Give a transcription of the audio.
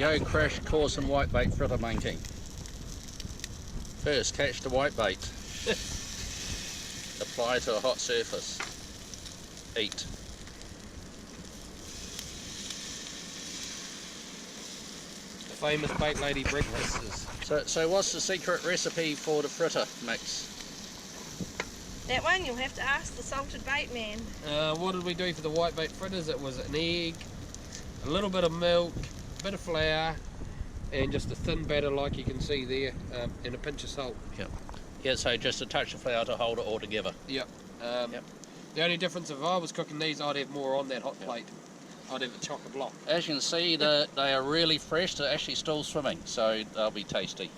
go crash course in whitebait fritter making. First, catch the whitebait. Apply to a hot surface. Eat. Famous bait lady breakfasts. So what's the secret recipe for the fritter mix? That one you'll have to ask the salted bait man. What did we do for the whitebait fritters? It was an egg, a little bit of milk, a bit of flour, and just a thin batter like you can see there, and a pinch of salt. Yep. Yeah, so just a touch of flour to hold it all together. Yep. Yep. The only difference, if I was cooking these, I'd have more on that hot plate. I'd have a chock-a block. As you can see, they are really fresh. They're actually still swimming, so they'll be tasty.